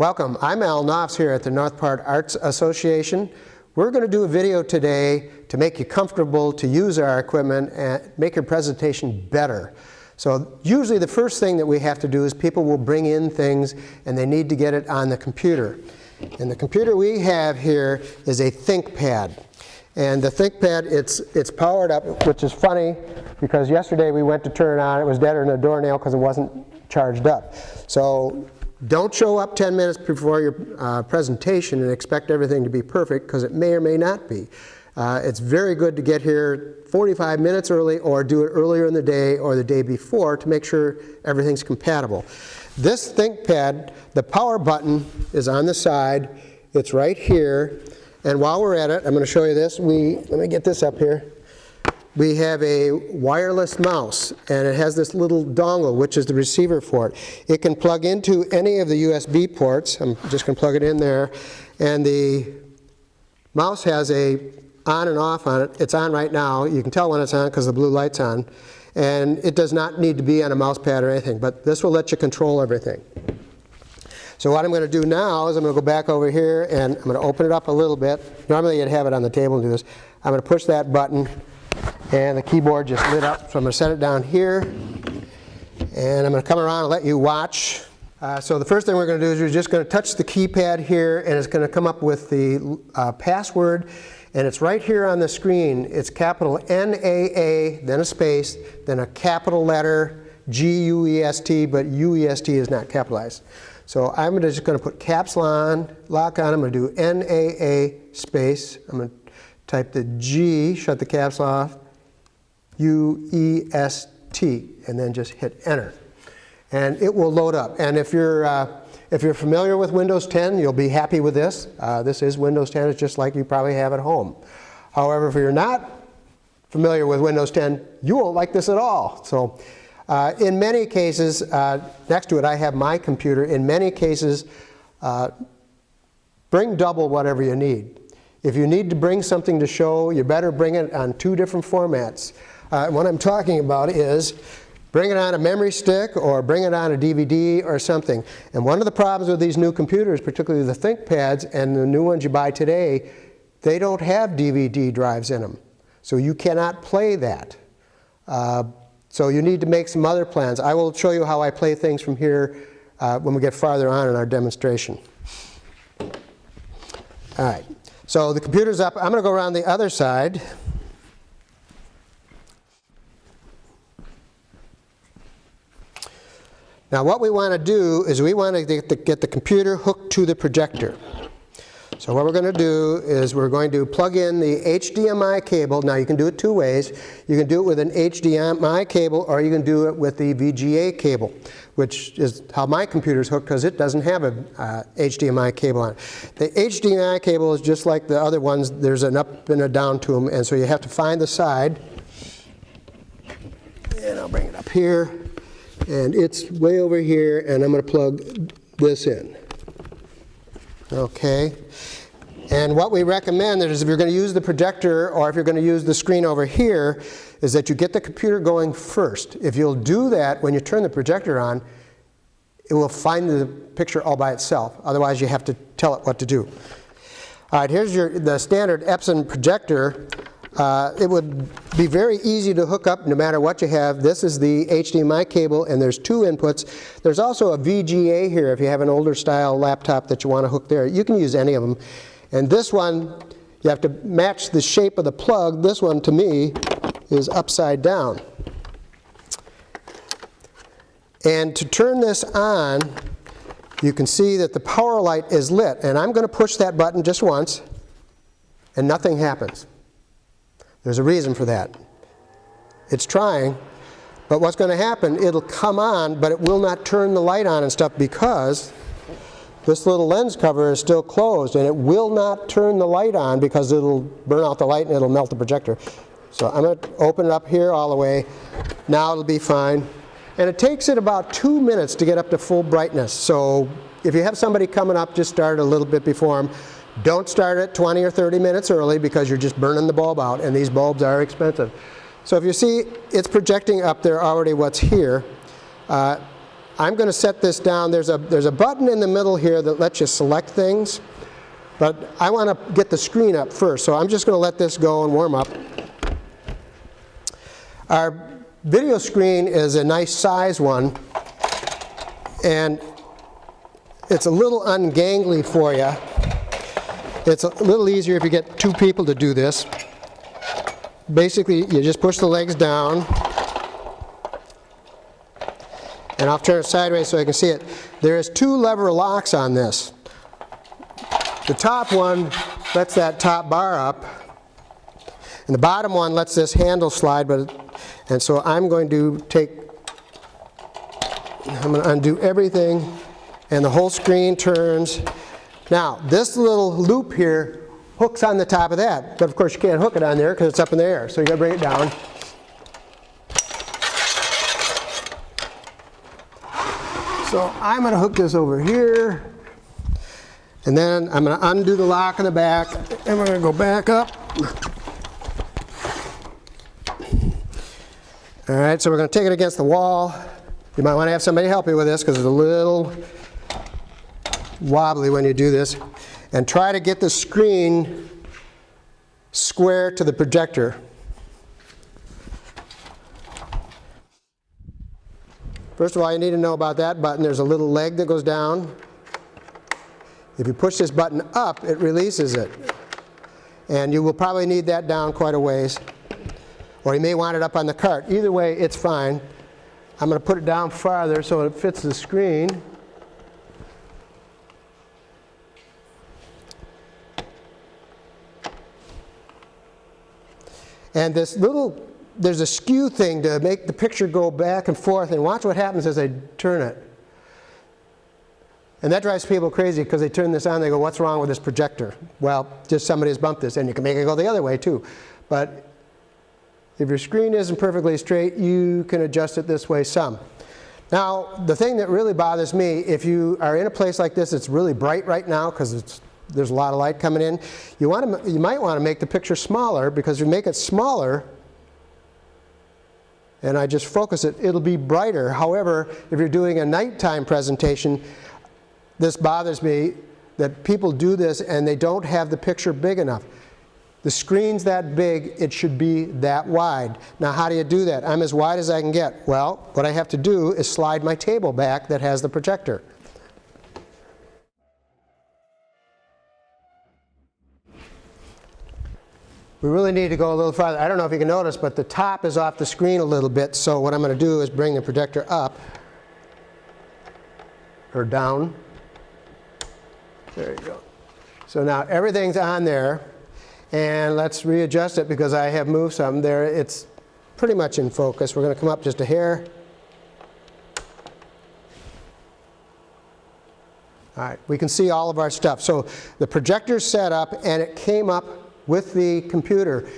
Welcome, I'm Al Knopfs here at the Northport Arts Association. We're going to do a video today to make you comfortable to use our equipment and make your presentation better. So usually the first thing that we have to do is people will bring in things and they need to get it on the computer. And the computer we have here is a ThinkPad. And the ThinkPad, it's powered up, which is funny because yesterday we went to turn it on, it was deader than a doornail because it wasn't charged up. So don't show up 10 minutes before your presentation and expect everything to be perfect, because it may or may not be. It's very good to get here 45 minutes early or do it earlier in the day or the day before to make sure everything's compatible. This ThinkPad, the power button is on the side. It's right here. And while we're at it, I'm going to show you this. Let me get this up here. We have a wireless mouse, and it has this little dongle, which is the receiver for it. It can plug into any of the USB ports. I'm just going to plug it in there. And the mouse has a on and off on it. It's on right now. You can tell when it's on because the blue light's on. And it does not need to be on a mouse pad or anything, but this will let you control everything. So what I'm going to do now is I'm going to go back over here and I'm going to open it up a little bit. Normally you'd have it on the table and do this. I'm going to push that button and the keyboard just lit up. So I'm going to set it down here and I'm going to come around and let you watch. So the first thing we're going to do is we're just going to touch the keypad here and it's going to come up with the password, and it's right here on the screen. It's capital N.A.A., then a space, then a capital letter G-U-E-S-T, but U-E-S-T is not capitalized. So I'm just going to put caps lock on. I'm going to do N.A.A. space. I'm going to type the G, shut the caps off, U-E-S-T, and then just hit enter. And it will load up. And if you're familiar with Windows 10, you'll be happy with this. This is Windows 10. It's just like you probably have at home. However, if you're not familiar with Windows 10, you won't like this at all. So in many cases, next to it I have my computer. In many cases, bring double whatever you need. If you need to bring something to show, you better bring it on 2 different formats. What I'm talking about is bring it on a memory stick or bring it on a DVD or something. And one of the problems with these new computers, particularly the ThinkPads and the new ones you buy today, they don't have DVD drives in them. So you cannot play that. So you need to make some other plans. I will show you how I play things from here when we get farther on in our demonstration. All right, so the computer's up. I'm going to go around the other side. Now what we want to do is we want to get the computer hooked to the projector. So what we're going to do is we're going to plug in the HDMI cable. Now you can do it 2 ways. You can do it with an HDMI cable or you can do it with the VGA cable, which is how my computer's hooked because it doesn't have a HDMI cable on it. The HDMI cable is just like the other ones. There's an up and a down to them, and so you have to find the side. And I'll bring it up here. And it's way over here, and I'm going to plug this in. Okay. And what we recommend is if you're going to use the projector or if you're going to use the screen over here is that you get the computer going first. If you'll do that when you turn the projector on, it will find the picture all by itself. Otherwise you have to tell it what to do. All right, here's the standard Epson projector. It would be very easy to hook up no matter what you have. This is the HDMI cable and there's 2 inputs. There's also a VGA here if you have an older style laptop that you want to hook there. You can use any of them. And this one, you have to match the shape of the plug. This one, to me, is upside down. And to turn this on, you can see that the power light is lit. And I'm going to push that button just once, and nothing happens. There's a reason for that. It's trying, but what's going to happen, it'll come on, but it will not turn the light on and stuff because this little lens cover is still closed, and it will not turn the light on because it'll burn out the light and it'll melt the projector. So I'm going to open it up here all the way. Now it'll be fine. And it takes it about 2 minutes to get up to full brightness. So if you have somebody coming up, just start a little bit before them. Don't start it 20 or 30 minutes early because you're just burning the bulb out, and these bulbs are expensive. So if you see, it's projecting up there already what's here. I'm going to set this down. There's a button in the middle here that lets you select things, but I want to get the screen up first, so I'm just going to let this go and warm up. Our video screen is a nice size one, and it's a little ungangly for you. It's a little easier if you get two people to do this. Basically, you just push the legs down, and I'll turn it sideways so I can see it. There is 2 lever locks on this. The top one lets that top bar up, and the bottom one lets this handle slide, and so I'm going to undo everything, and the whole screen turns. Now, this little loop here hooks on the top of that, but of course you can't hook it on there because it's up in the air, so you got to bring it down. So I'm going to hook this over here, and then I'm going to undo the lock in the back, and we're going to go back up. All right, so we're going to take it against the wall. You might want to have somebody help you with this because it's a little wobbly when you do this. And try to get the screen square to the projector. First of all, you need to know about that button. There's a little leg that goes down. If you push this button up, it releases it. And you will probably need that down quite a ways. Or you may want it up on the cart. Either way, it's fine. I'm going to put it down farther so it fits the screen. And there's a skew thing to make the picture go back and forth, and watch what happens as I turn it. And that drives people crazy because they turn this on, they go, what's wrong with this projector? Well, just somebody's bumped this, and you can make it go the other way too. But if your screen isn't perfectly straight, you can adjust it this way some. Now, the thing that really bothers me, if you are in a place like this, it's really bright right now because there's a lot of light coming in. You might want to make the picture smaller, because if you make it smaller, and I just focus it, it'll be brighter. However, if you're doing a nighttime presentation, this bothers me that people do this and they don't have the picture big enough. The screen's that big, it should be that wide. Now, how do you do that? I'm as wide as I can get. Well, what I have to do is slide my table back that has the projector. We really need to go a little farther. I don't know if you can notice, but the top is off the screen a little bit, so what I'm going to do is bring the projector up, or down. There you go. So now everything's on there, and let's readjust it because I have moved some there. It's pretty much in focus. We're going to come up just a hair. All right, we can see all of our stuff. So the projector's set up, and it came up with the computer.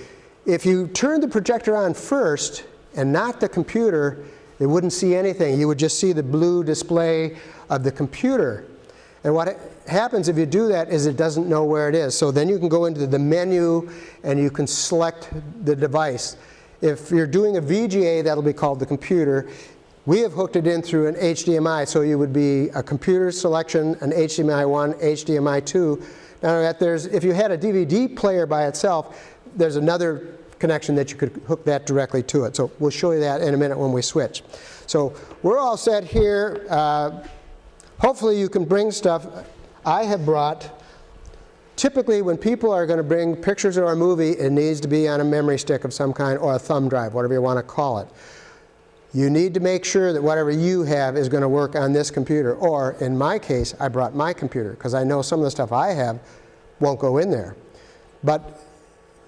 If you turn the projector on first and not the computer, it wouldn't see anything. You would just see the blue display of the computer. And what happens if you do that is it doesn't know where it is. So then you can go into the menu and you can select the device. If you're doing a VGA, that'll be called the computer. We have hooked it in through an HDMI, so you would be a computer selection, an HDMI 1, HDMI 2. Now, if you had a DVD player by itself, there's another connection that you could hook that directly to it. So we'll show you that in a minute when we switch. So we're all set here. Hopefully you can bring stuff. I have brought, typically when people are going to bring pictures of our movie, it needs to be on a memory stick of some kind or a thumb drive, whatever you want to call it. You need to make sure that whatever you have is going to work on this computer. Or in my case, I brought my computer because I know some of the stuff I have won't go in there. But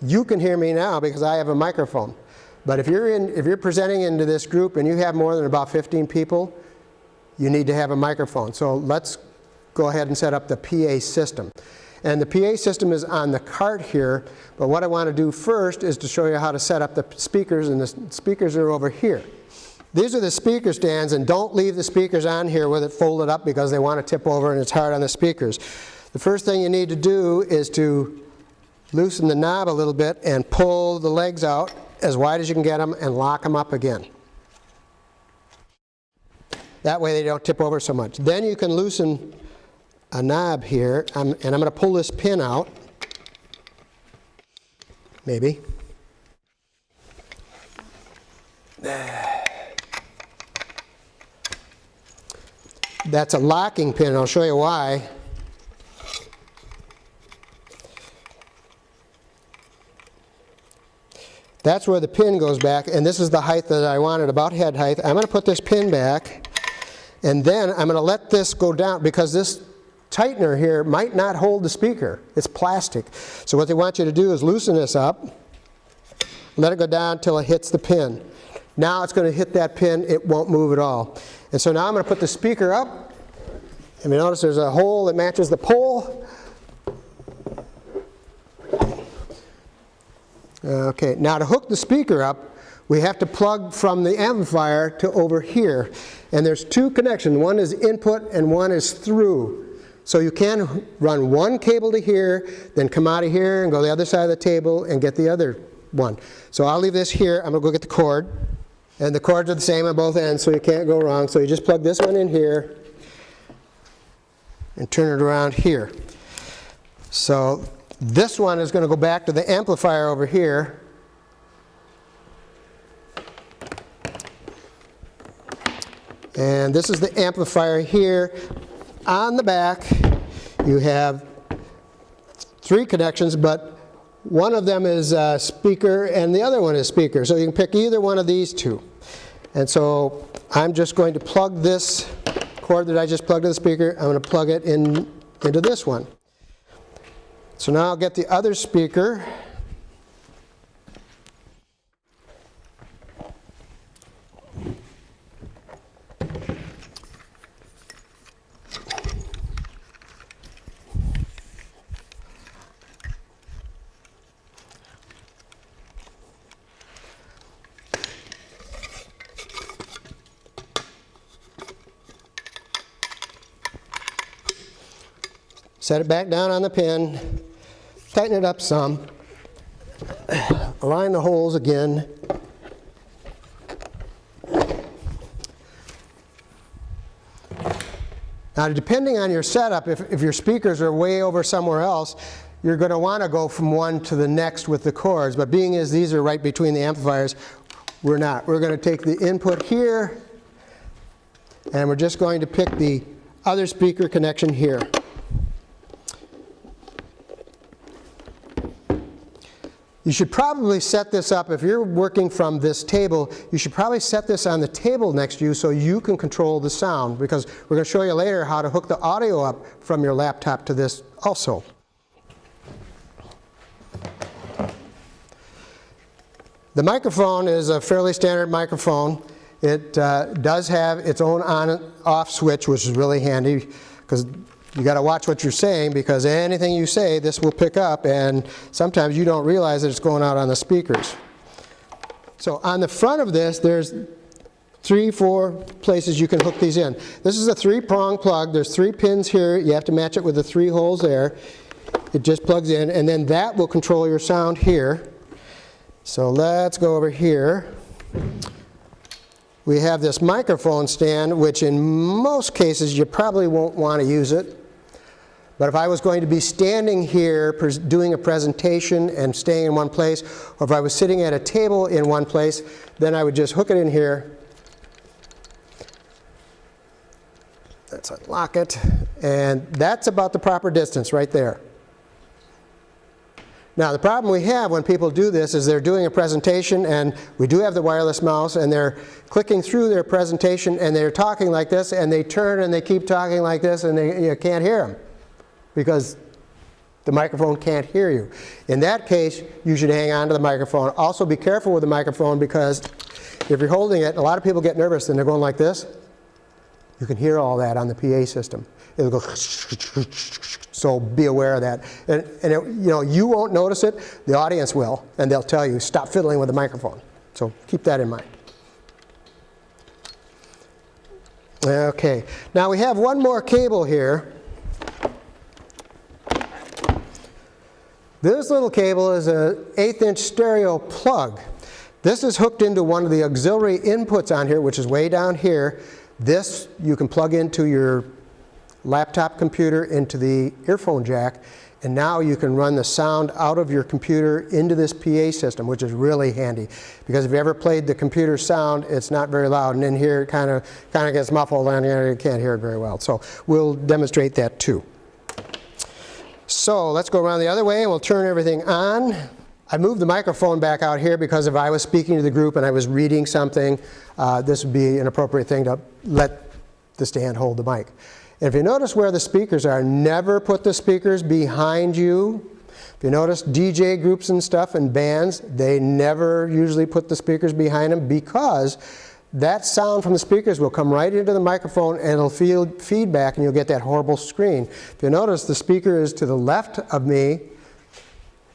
you can hear me now because I have a microphone. But if you're presenting into this group and you have more than about 15 people, you need to have a microphone. So let's go ahead and set up the PA system. And the PA system is on the cart here. But what I want to do first is to show you how to set up the speakers, and the speakers are over here. These are the speaker stands, and don't leave the speakers on here with it folded up because they want to tip over and it's hard on the speakers. The first thing you need to do is to loosen the knob a little bit and pull the legs out as wide as you can get them and lock them up again. That way they don't tip over so much. Then you can loosen a knob here, and I'm going to pull this pin out, maybe. That's a locking pin, and I'll show you why. That's where the pin goes back, and this is the height that I wanted, about head height. I'm going to put this pin back, and then I'm going to let this go down, because this tightener here might not hold the speaker. It's plastic. So what they want you to do is loosen this up, let it go down until it hits the pin. Now it's going to hit that pin, it won't move at all. And so now I'm going to put the speaker up, and you notice there's a hole that matches the pole. Okay, now to hook the speaker up, we have to plug from the amplifier to over here. And there's two connections. One is input and one is through. So you can run one cable to here, then come out of here and go to the other side of the table and get the other one. So I'll leave this here. I'm going to go get the cord. And the cords are the same on both ends, so you can't go wrong. So you just plug this one in here and turn it around here. So this one is going to go back to the amplifier over here. And this is the amplifier here. On the back, you have three connections, but one of them is speaker and the other one is speaker. So you can pick either one of these two. And so I'm just going to plug this cord that I just plugged to the speaker, I'm going to plug it into this one. So now I'll get the other speaker. Set it back down on the pin, tighten it up some, align the holes again. Now depending on your setup, if your speakers are way over somewhere else, you're going to want to go from one to the next with the cords. But being as these are right between the amplifiers, we're not. We're going to take the input here, and we're just going to pick the other speaker connection here. You should probably set this up, if you're working from this table, you should probably set this on the table next to you so you can control the sound, because we're going to show you later how to hook the audio up from your laptop to this also. The microphone is a fairly standard microphone. It does have its own on and off switch, which is really handy, because you got to watch what you're saying, because anything you say, this will pick up, and sometimes you don't realize that it's going out on the speakers. So on the front of this, there's 3-4 places you can hook these in. This is a 3-prong plug. There's 3 pins here. You have to match it with the 3 holes there. It just plugs in, and then that will control your sound here. So let's go over here. We have this microphone stand, which in most cases you probably won't want to use it. But if I was going to be standing here doing a presentation and staying in one place, or if I was sitting at a table in one place, then I would just hook it in here. Let's unlock it. And that's about the proper distance right there. Now the problem we have when people do this is they're doing a presentation, and we do have the wireless mouse, and they're clicking through their presentation and they're talking like this, and they turn and they keep talking like this, and you can't hear them because the microphone can't hear you. In that case, you should hang on to the microphone. Also be careful with the microphone, because if you're holding it, a lot of people get nervous and they're going like this. You can hear all that on the PA system. It'll go, so be aware of that. And you won't notice it, the audience will, and they'll tell you, stop fiddling with the microphone. So keep that in mind. Okay, now we have one more cable here. This little cable is an 1/8" stereo plug. This is hooked into one of the auxiliary inputs on here, which is way down here. This you can plug into your laptop computer into the earphone jack, and now you can run the sound out of your computer into this PA system, which is really handy. Because if you ever played the computer sound, it's not very loud, and in here it kind of gets muffled and you can't hear it very well. So we'll demonstrate that too. So let's go around the other way and we'll turn everything on. I moved the microphone back out here because if I was speaking to the group and I was reading something, this would be an appropriate thing to let the stand hold the mic. And if you notice where the speakers are, never put the speakers behind you. If you notice DJ groups and stuff and bands, they never usually put the speakers behind them because that sound from the speakers will come right into the microphone and it'll feel feedback and you'll get that horrible screen. If you notice, the speaker is to the left of me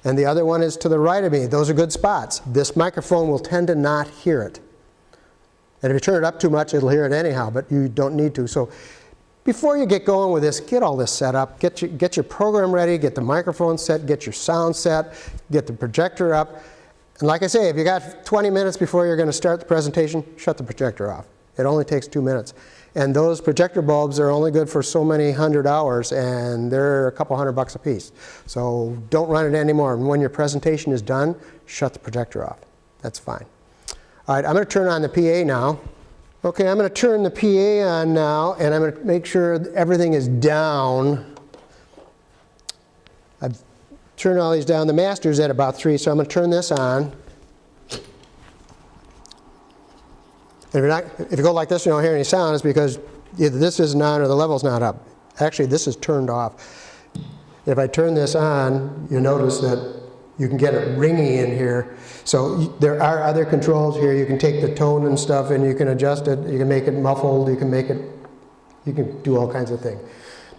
and the other one is to the right of me. Those are good spots. This microphone will tend to not hear it. And if you turn it up too much, it'll hear it anyhow, but you don't need to. So before you get going with this, get all this set up. Get your program ready, get the microphone set, get your sound set, get the projector up. And like I say, if you got 20 minutes before you're going to start the presentation, shut the projector off. It only takes 2 minutes. And those projector bulbs are only good for so many 100 hours, and they're a couple $100 a piece. So don't run it anymore. And when your presentation is done, shut the projector off. That's fine. All right, I'm going to turn on the PA now. Okay, I'm going to turn the PA on now, and I'm going to make sure everything is down. I've turned all these down. The master's at about 3, so I'm going to turn this on. If you go like this and you don't hear any sound, it's because either this isn't on or the level's not up. Actually, this is turned off. If I turn this on, you notice that you can get it ringing in here. So there are other controls here. You can take the tone and stuff and you can adjust it. You can make it muffled. You can do all kinds of things.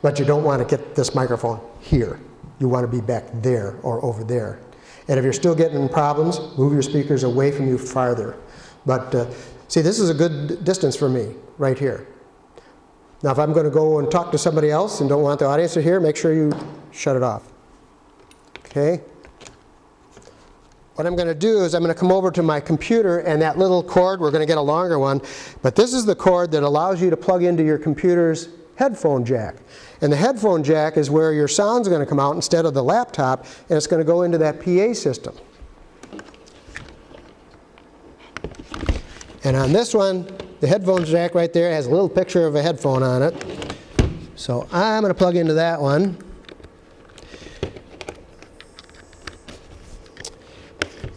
But you don't want to get this microphone here. You want to be back there or over there. And if you're still getting problems, move your speakers away from you farther. But see, this is a good distance for me, right here. Now, if I'm going to go and talk to somebody else and don't want the audience to hear, make sure you shut it off. Okay? What I'm going to do is I'm going to come over to my computer, and that little cord, we're going to get a longer one, but this is the cord that allows you to plug into your computer's headphone jack. And the headphone jack is where your sound's going to come out instead of the laptop, and it's going to go into that PA system. And on this one, the headphone jack right there has a little picture of a headphone on it. So I'm going to plug into that one.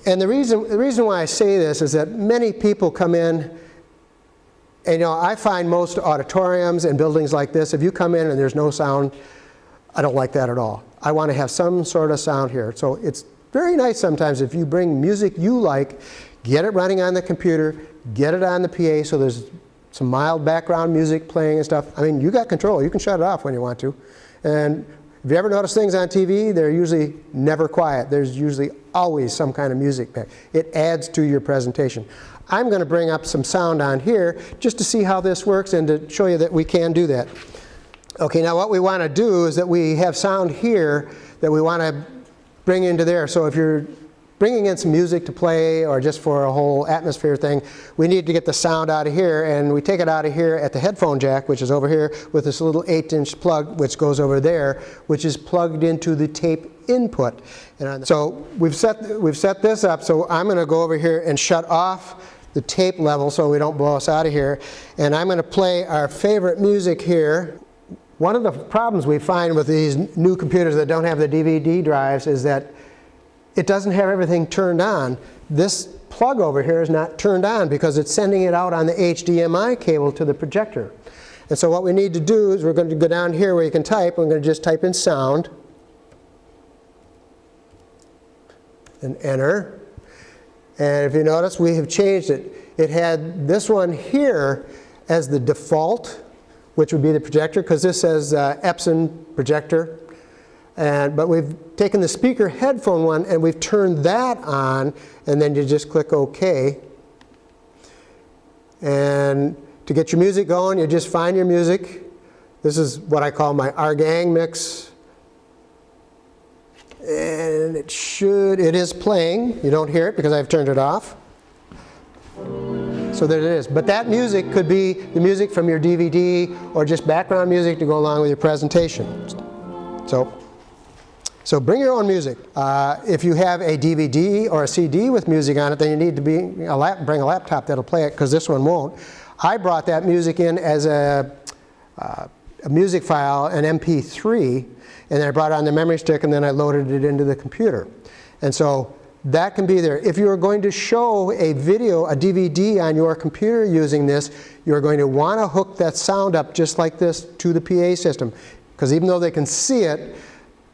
And the reason why I say this is that many people come in, and I find most auditoriums and buildings like this, if you come in and there's no sound, I don't like that at all. I want to have some sort of sound here. So it's very nice sometimes if you bring music you like, get it running on the computer, get it on the PA so there's some mild background music playing and stuff. I mean, you got control. You can shut it off when you want to. And if you ever notice things on TV, they're usually never quiet. There's usually always some kind of music back. It adds to your presentation. I'm going to bring up some sound on here just to see how this works and to show you that we can do that. Okay, now what we want to do is that we have sound here that we want to bring into there. So if you're bringing in some music to play or just for a whole atmosphere thing, we need to get the sound out of here, and we take it out of here at the headphone jack, which is over here, with this little 8-inch plug which goes over there, which is plugged into the tape input. And so we've set this up, so I'm going to go over here and shut off the tape level so we don't blow us out of here, and I'm going to play our favorite music here. One of the problems we find with these new computers that don't have the DVD drives is that it doesn't have everything turned on. This plug over here is not turned on because it's sending it out on the HDMI cable to the projector. And so what we need to do is we're going to go down here where you can type. We're going to just type in sound and enter. And if you notice, we have changed it. It had this one here as the default, which would be the projector, because this says Epson projector. But we've taken the speaker headphone one and we've turned that on, and then you just click OK. And to get your music going, you just find your music. This is what I call my Our Gang mix. And it is playing. You don't hear it because I've turned it off. So there it is. But that music could be the music from your DVD or just background music to go along with your presentation. So bring your own music. If you have a DVD or a CD with music on it, then you need to bring a laptop that'll play it, because this one won't. I brought that music in as a music file, an MP3, and then I brought it on the memory stick, and then I loaded it into the computer. And so that can be there. If you are going to show a video, a DVD on your computer using this, you're going to want to hook that sound up just like this to the PA system. Because even though they can see it,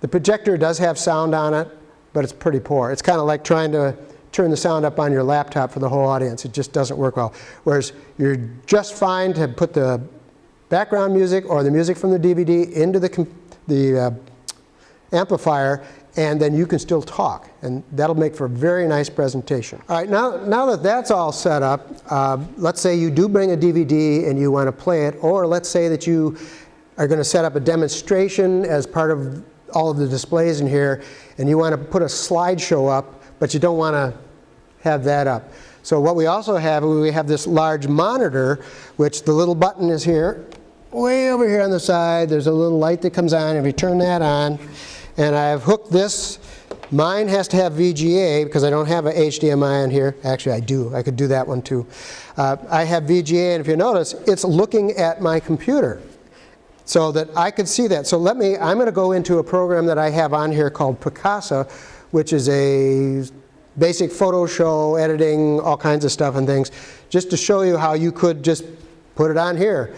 the projector does have sound on it, but it's pretty poor. It's kind of like trying to turn the sound up on your laptop for the whole audience. It just doesn't work well. Whereas you're just fine to put the background music or the music from the DVD into the amplifier, and then you can still talk, and that'll make for a very nice presentation. All right, now that that's all set up, let's say you do bring a DVD and you want to play it, or let's say that you are going to set up a demonstration as part of all of the displays in here, and you want to put a slideshow up, but you don't want to have that up. So what we also have, we have this large monitor, which the little button is here, way over here on the side. There's a little light that comes on. If you turn that on, and I've hooked this. Mine has to have VGA because I don't have an HDMI on here. Actually, I do. I could do that one too. I have VGA, and if you notice, it's looking at my computer so that I could see that. So I'm going to go into a program that I have on here called Picasa, which is a basic photo show, editing, all kinds of stuff and things, just to show you how you could just put it on here.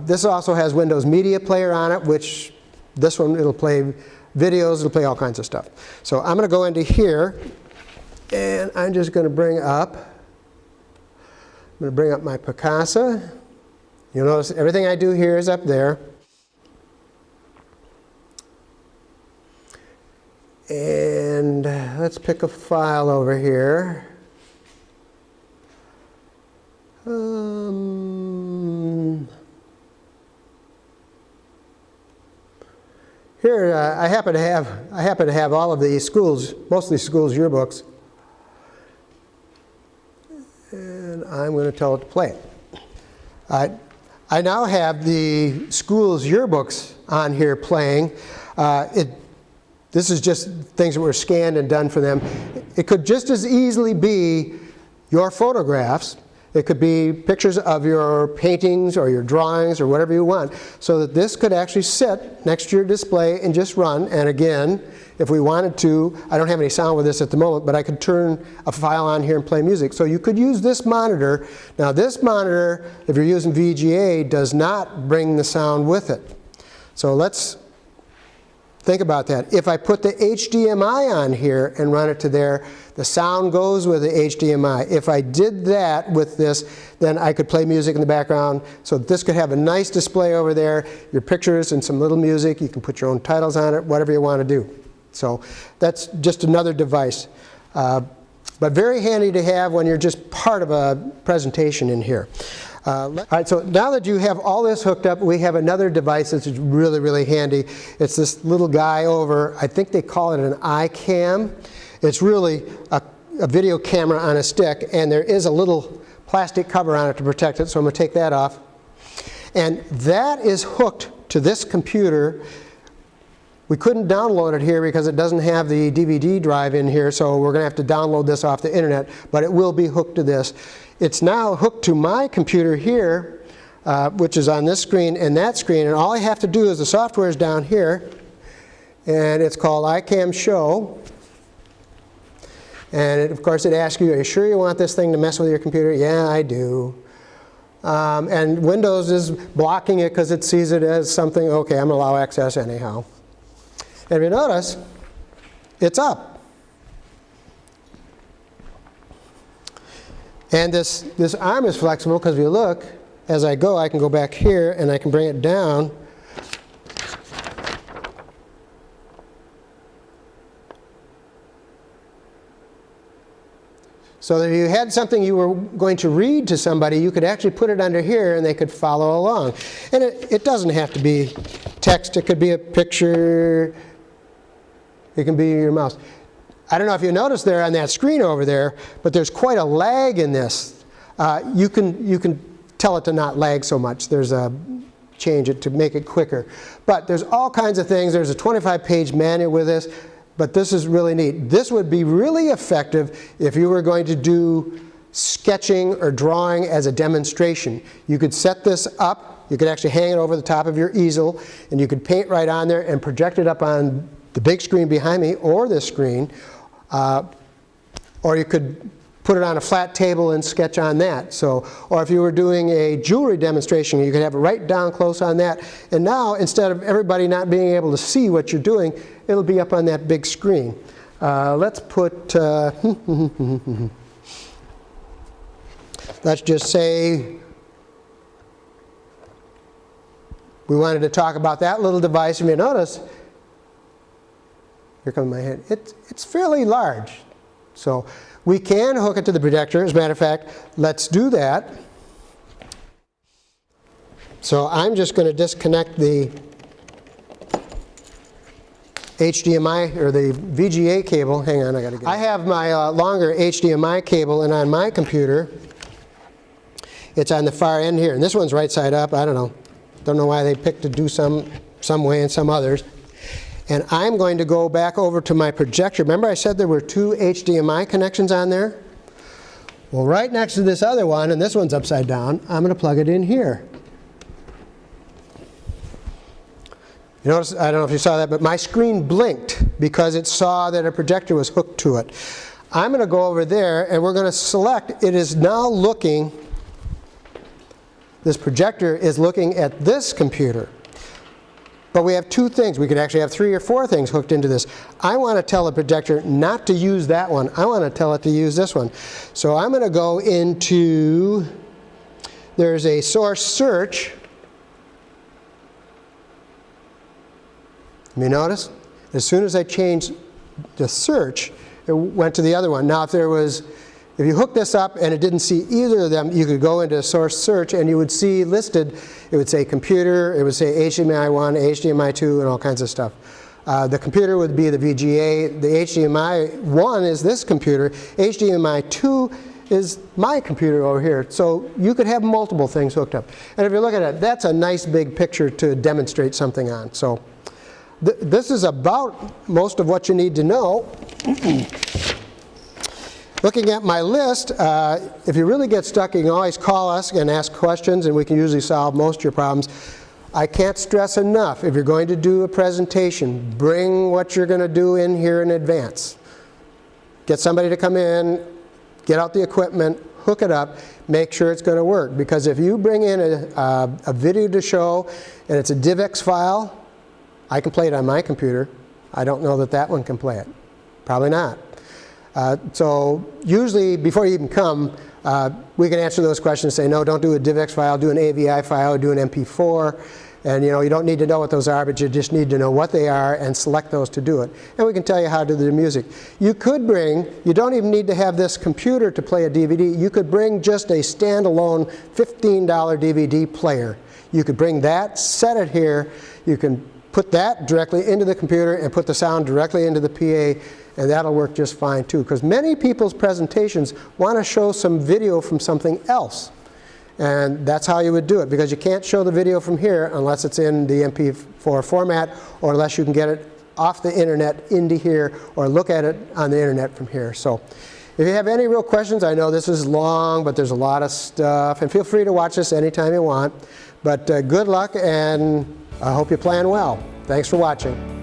This also has Windows Media Player on it, which this one, it'll play videos, it'll play all kinds of stuff. So I'm going to go into here, and I'm just going to bring up my Picasa. You'll notice everything I do here is up there. And let's pick a file over here. Here, I happen to have all of the schools, most of the schools' yearbooks, and I'm going to tell it to play it. I now have the school's yearbooks on here playing. This is just things that were scanned and done for them. It could just as easily be your photographs. It could be pictures of your paintings or your drawings or whatever you want, so that this could actually sit next to your display and just run. And again, if we wanted to, I don't have any sound with this at the moment, but I could turn a file on here and play music. So you could use this monitor. Now this monitor, if you're using VGA, does not bring the sound with it. So let's think about that. If I put the HDMI on here and run it to there, the sound goes with the HDMI. If I did that with this, then I could play music in the background. So this could have a nice display over there, your pictures and some little music. You can put your own titles on it, whatever you want to do. So that's just another device. But very handy to have when you're just part of a presentation in here. All right, so now that you have all this hooked up, we have another device that's really, really handy. It's this little guy over, I think they call it an iCam. It's really a video camera on a stick, and there is a little plastic cover on it to protect it, so I'm going to take that off. And that is hooked to this computer. We couldn't download it here because it doesn't have the DVD drive in here, so we're going to have to download this off the internet, but it will be hooked to this. It's now hooked to my computer here, which is on this screen and that screen, and all I have to do is the software is down here, and it's called iCam Show. And of course it asks you, are you sure you want this thing to mess with your computer? Yeah, I do. And Windows is blocking it because it sees it as something, okay, I'm going to allow access anyhow. And if you notice, it's up. And this arm is flexible because if you look, as I go, I can go back here and I can bring it down. So that if you had something you were going to read to somebody, you could actually put it under here and they could follow along. And it doesn't have to be text. It could be a picture. It can be your mouse. I don't know if you noticed there on that screen over there, but there's quite a lag in this. you can tell it to not lag so much. There's a change it to make it quicker. But there's all kinds of things. There's a 25-page manual with this, but this is really neat. This would be really effective if you were going to do sketching or drawing as a demonstration. You could set this up, you could actually hang it over the top of your easel, and you could paint right on there and project it up on the big screen behind me or this screen, or you could put it on a flat table and sketch on that. So, or if you were doing a jewelry demonstration, you could have it right down close on that. And now, instead of everybody not being able to see what you're doing, it'll be up on that big screen. Let's put, let's just say we wanted to talk about that little device. And you notice, here comes my hand, it's fairly large. So we can hook it to the projector. As a matter of fact, let's do that. So I'm just going to disconnect the HDMI or the VGA cable. Hang on, I have my longer HDMI cable, and on my computer, it's on the far end here. And this one's right side up. I don't know why they picked to do some way and some others. And I'm going to go back over to my projector. Remember I said there were two HDMI connections on there? Well, right next to this other one, and this one's upside down, I'm going to plug it in here. You notice, I don't know if you saw that, but my screen blinked because it saw that a projector was hooked to it. I'm going to go over there, and we're going to select, it is now looking, this projector is looking at this computer. But we have two things. We could actually have 3 or 4 things hooked into this. I want to tell the projector not to use that one. I want to tell it to use this one. So I'm going to go into, there's a source search. You notice? As soon as I changed the search, it went to the other one. Now if you hook this up and it didn't see either of them, you could go into source search and you would see listed, it would say computer, it would say HDMI 1, HDMI 2, and all kinds of stuff. The computer would be the VGA. The HDMI 1 is this computer. HDMI 2 is my computer over here. So you could have multiple things hooked up. And if you look at it, that's a nice big picture to demonstrate something on. So this is about most of what you need to know. Looking at my list, if you really get stuck, you can always call us and ask questions, and we can usually solve most of your problems. I can't stress enough, if you're going to do a presentation, bring what you're going to do in here in advance. Get somebody to come in, get out the equipment, hook it up, make sure it's going to work. Because if you bring in a video to show and it's a DivX file, I can play it on my computer. I don't know that that one can play it. Probably not. So usually, before you even come, we can answer those questions and say, no, don't do a DivX file, do an AVI file, do an mp4. And you don't need to know what those are, but you just need to know what they are and select those to do it. And we can tell you how to do the music. You could bring, you don't even need to have this computer to play a DVD. You could bring just a standalone $15 DVD player. You could bring that, set it here. You can put that directly into the computer and put the sound directly into the PA. And that'll work just fine too, because many people's presentations want to show some video from something else. And that's how you would do it, because you can't show the video from here unless it's in the mp4 format, or unless you can get it off the internet into here, or look at it on the internet from here. So if you have any real questions, I know this is long, but there's a lot of stuff. And feel free to watch this anytime you want. But good luck, and I hope you're playing well. Thanks for watching.